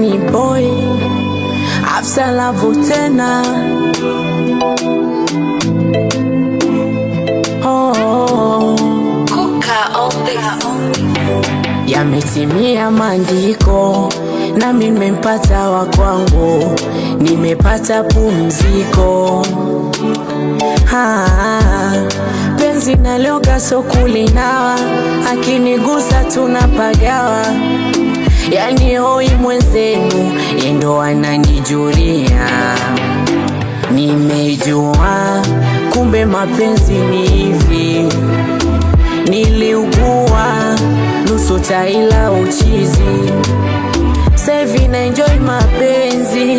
Danny boy Afsa Love tena. Yametimia maandiko na mimi nimempata wa kwangu, nimepata pumziko. Penzi na loga sokulinawa, akinigusa tunapagawa. Yani hoi mwenzenu endo ananijulia. Nimejua kumbe mapenzi ni hivi. Niliugua nusu taila uchizi, sevi na enjoy mapenzi,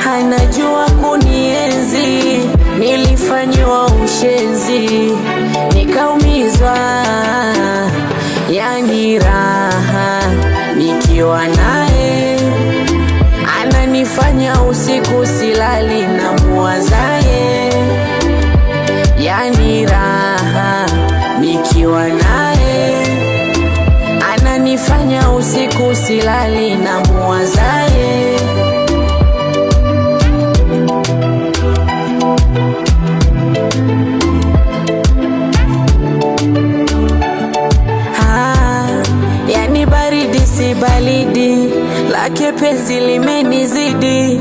hanajua kunienzi. Nilifanywa ushenzi, nikaumizwa, yani raha nikiwa naye. Ananifanya usiku silali na muwazaye, yani raha nikiwa naye. Ananifanya usiku silali na muwazaye. Yani baridi si balidi, lake penzi limenizidi.